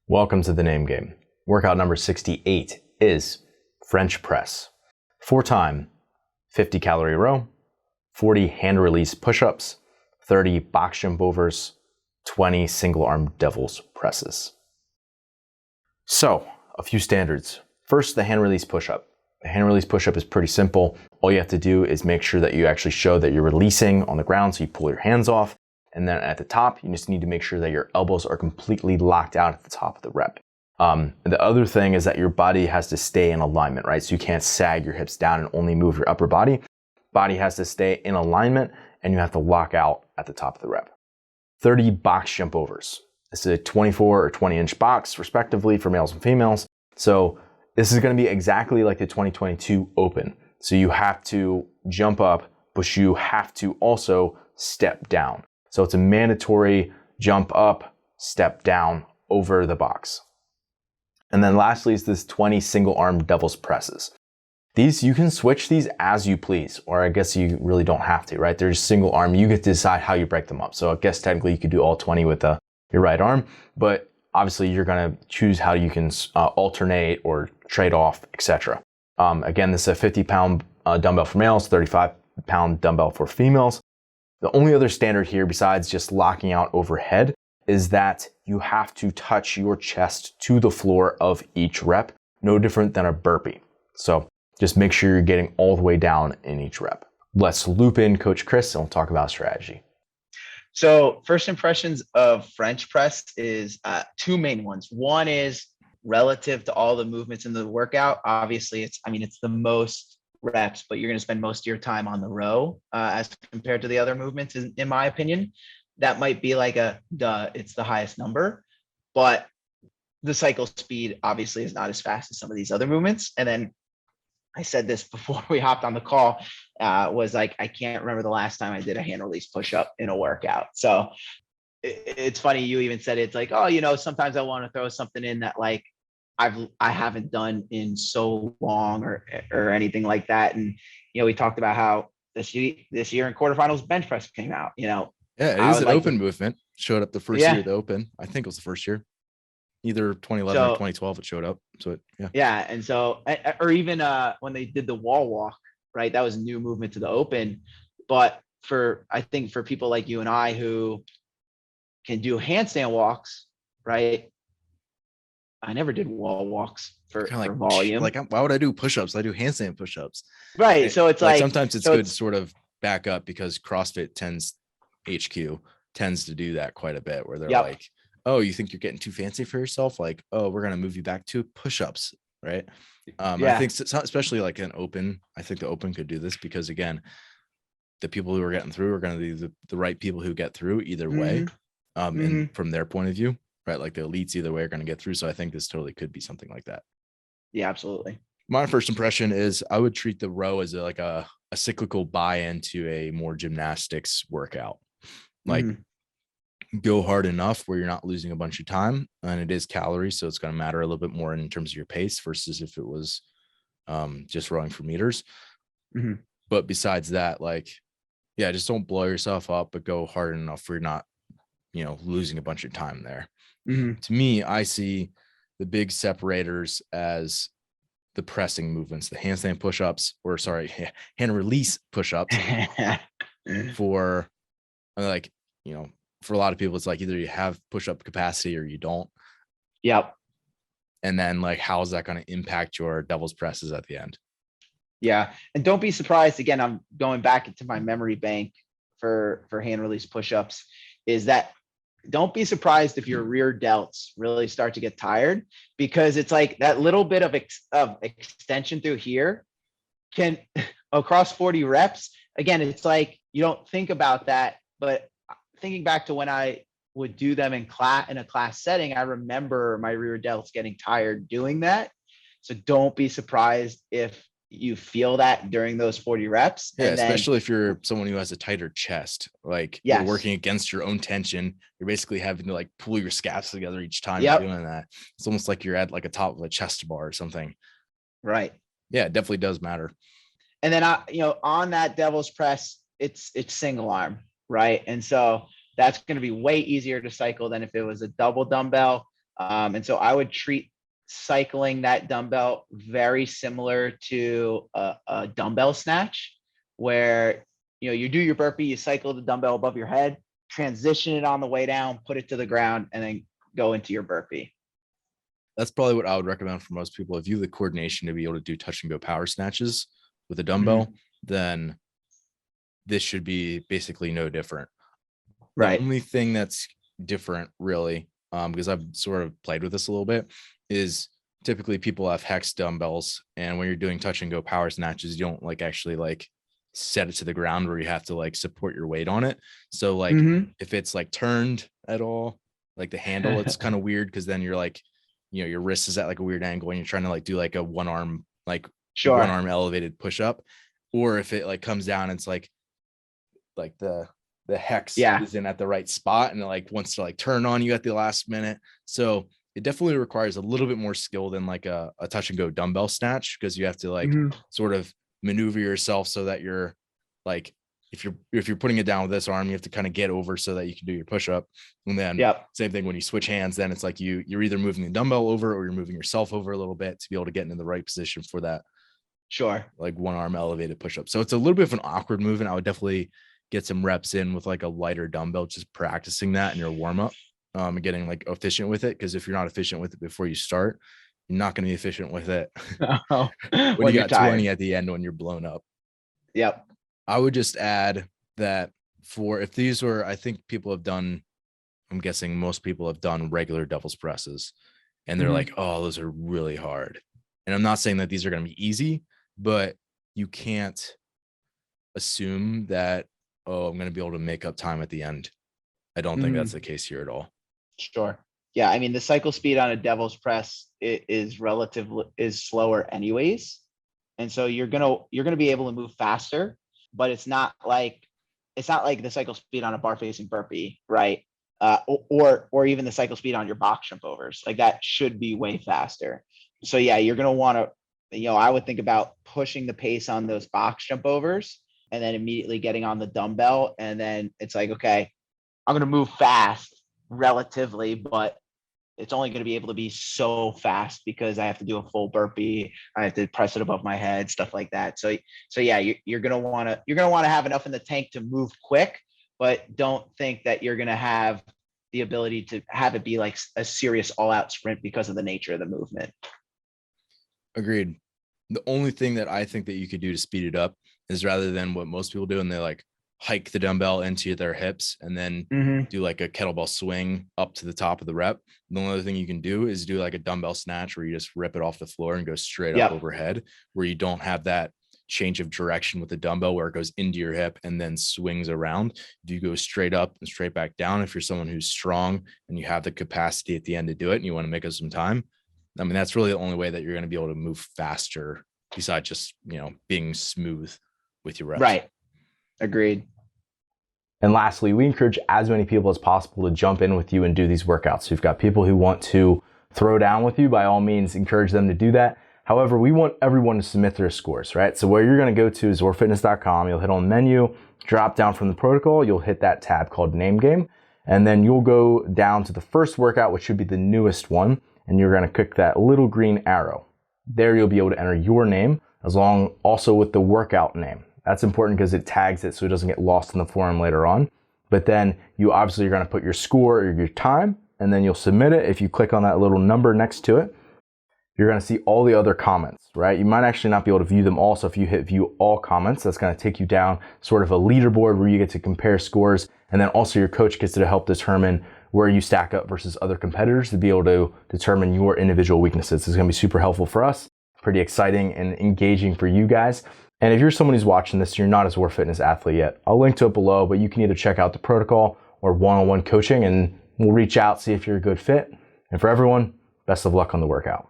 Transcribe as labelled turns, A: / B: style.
A: Welcome to the name game. Workout number 68 is French press. 4-time, 50 calorie row, 40 hand release push-ups, 30 box jump overs, 20 single arm devil's presses. So, a few standards. First, the hand release push-up. The hand release push-up is pretty simple. All you have to do is make sure that you actually show that you're releasing on the ground, so you pull your hands off. And then at the top, you just need to make sure that your elbows are completely locked out at the top of the rep. The other thing is that your body has to stay in alignment, right? So you can't sag your hips down and only move your upper body. Body has to stay in alignment and you have to lock out at the top of the rep. 30 box jump overs. This is a 24 or 20 inch box respectively for males and females. So this is going to be exactly like the 2022 Open. So you have to jump up, but you have to also step down. So it's a mandatory jump up, step down over the box. And then lastly is this 20 single arm devil's presses. These, you can switch these as you please, or I guess you really don't have to, right? They're just single arm. You get to decide how you break them up. So I guess technically you could do all 20 with your right arm, but obviously you're gonna choose how you can alternate or trade off, etc. Again, this is a 50-pound dumbbell for males, 35-pound dumbbell for females. The only other standard here besides just locking out overhead is that you have to touch your chest to the floor of each rep, no different than a burpee. So just make sure you're getting all the way down in each rep. Let's loop in Coach Chris and we'll talk about strategy.
B: So first impressions of French press is two main ones. One is relative to all the movements in the workout. Obviously, it's the most reps, but you're going to spend most of your time on the row as compared to the other movements, in my opinion. That might be like it's the highest number, but the cycle speed obviously is not as fast as some of these other movements. And then I said this before we hopped on the call, was like, I can't remember the last time I did a hand release push-up in a workout. So it's funny, you even said it's like, oh, sometimes I want to throw something in that like I haven't done in so long or anything like that. And we talked about how this year in quarterfinals bench press came out.
C: Yeah, it is an open movement. Showed up the first year of the Open. I think it was the first year, either 2011 or 2012. It showed up. So
B: and so or even when they did the wall walk, right? That was a new movement to the Open. But I think for people like you and I who can do handstand walks, right? I never did wall walks for volume.
C: Like, why would I do push-ups? I do handstand push-ups.
B: Right. So it's like
C: sometimes it's good to sort of back up because CrossFit HQ tends to do that quite a bit where they're like, oh, you think you're getting too fancy for yourself? Like, oh, we're going to move you back to push-ups. Right. I think especially like an Open, I think the Open could do this because again, the people who are getting through are going to be the right people who get through either way. And from their point of view. Right, like the elites either way are going to get through. So I think this totally could be something like that.
B: Yeah, absolutely.
C: My first impression is I would treat the row as a cyclical buy-in to a more gymnastics workout. Like go hard enough where you're not losing a bunch of time, and it is calories, so it's going to matter a little bit more in terms of your pace versus if it was just rowing for meters. But besides that, just don't blow yourself up, but go hard enough where you're not losing a bunch of time there. To me, I see the big separators as the pressing movements, the handstand push-ups, hand release push-ups for for a lot of people, it's like either you have push-up capacity or you don't.
B: Yep.
C: And then how is that going to impact your devil's presses at the end?
B: Yeah. And don't be surprised. Again, I'm going back into my memory bank for hand release push-ups, is that don't be surprised if your rear delts really start to get tired, because it's like that little bit of extension through here can across 40 reps. Again, it's like you don't think about that, but thinking back to when I would do them in a class setting, I remember my rear delts getting tired doing that. So don't be surprised if you feel that during those 40 reps.
C: Yeah, especially if you're someone who has a tighter chest, you're working against your own tension. You're basically having to pull your scaps together each time you're doing that. It's almost like you're at a top of a chest bar or something.
B: Right.
C: Yeah, it definitely does matter.
B: And then on that devil's press, it's single arm, right? And so that's going to be way easier to cycle than if it was a double dumbbell. And so I would treat cycling that dumbbell very similar to a dumbbell snatch, where you do your burpee, you cycle the dumbbell above your head, transition it on the way down, put it to the ground, and then go into your burpee.
C: That's probably what I would recommend for most people. If you have the coordination to be able to do touch and go power snatches with a dumbbell, then this should be basically no different.
B: Right.
C: The only thing that's different, really, because I've sort of played with this a little bit, is typically people have hex dumbbells, and when you're doing touch and go power snatches, you don't actually set it to the ground where you have to support your weight on it. So if it's turned at all, the handle, it's kind of weird, because then you're your wrist is at a weird angle and you're trying to do a one arm one arm elevated push up. Or if it comes down, it's the hex isn't at the right spot, and it wants to turn on you at the last minute. So it definitely requires a little bit more skill than a touch and go dumbbell snatch, because you have to sort of maneuver yourself so that you're if you're putting it down with this arm, you have to kind of get over so that you can do your push up. And then same thing when you switch hands, then it's you're either moving the dumbbell over or you're moving yourself over a little bit to be able to get into the right position for that.
B: Sure.
C: One arm elevated push up. So it's a little bit of an awkward movement. I would definitely get some reps in with a lighter dumbbell, just practicing that in your warm up, and getting efficient with it. Because if you're not efficient with it before you start, you're not going to be efficient with it when you got 20 at the end when you're blown up.
B: Yep.
C: I would just add that if these were, I think people have done, I'm guessing most people have done regular devil's presses, and they're oh, those are really hard. And I'm not saying that these are going to be easy, but you can't assume that, oh, I'm going to be able to make up time at the end. I don't think that's the case here at all.
B: Sure. Yeah. I mean, the cycle speed on a devil's press is slower anyways. And so you're going to be able to move faster, but it's not like the cycle speed on a bar facing burpee, right? Or even the cycle speed on your box jump overs. That should be way faster. So yeah, you're going to want to, I would think about pushing the pace on those box jump overs and then immediately getting on the dumbbell. And then it's okay, I'm going to move fast relatively, but it's only going to be able to be so fast because I have to do a full burpee. I have to press it above my head, stuff like that. So yeah, you're going to want to have enough in the tank to move quick, but don't think that you're going to have the ability to have it be a serious all out sprint because of the nature of the movement.
C: Agreed. The only thing that I think that you could do to speed it up is, rather than what most people do, and they hike the dumbbell into their hips and then do a kettlebell swing up to the top of the rep. The only other thing you can do is do a dumbbell snatch, where you just rip it off the floor and go straight up overhead, where you don't have that change of direction with the dumbbell where it goes into your hip and then swings around. If you go straight up and straight back down, if you're someone who's strong and you have the capacity at the end to do it and you want to make up some time, I mean, that's really the only way that you're going to be able to move faster, besides just, being smooth with your reps.
B: Right. Agreed.
A: And lastly, we encourage as many people as possible to jump in with you and do these workouts. We've got people who want to throw down with you. By all means, encourage them to do that. However, we want everyone to submit their scores, right? So where you're going to go to is zorfitness.com. You'll hit on menu, drop down from the protocol. You'll hit that tab called Name Game. And then you'll go down to the first workout, which should be the newest one. And you're going to click that little green arrow. There you'll be able to enter your name, also with the workout name. That's important because it tags it so it doesn't get lost in the forum later on. But then you obviously are going to put your score or your time, and then you'll submit it. If you click on that little number next to it, you're going to see all the other comments, right? You might actually not be able to view them all. So if you hit view all comments, that's going to take you down sort of a leaderboard where you get to compare scores. And then also your coach gets to help determine where you stack up versus other competitors to be able to determine your individual weaknesses. This is going to be super helpful for us, pretty exciting and engaging for you guys. And if you're someone who's watching this, you're not a Zor Fitness athlete yet, I'll link to it below, but you can either check out the protocol or one-on-one coaching, and we'll reach out, see if you're a good fit. And for everyone, best of luck on the workout.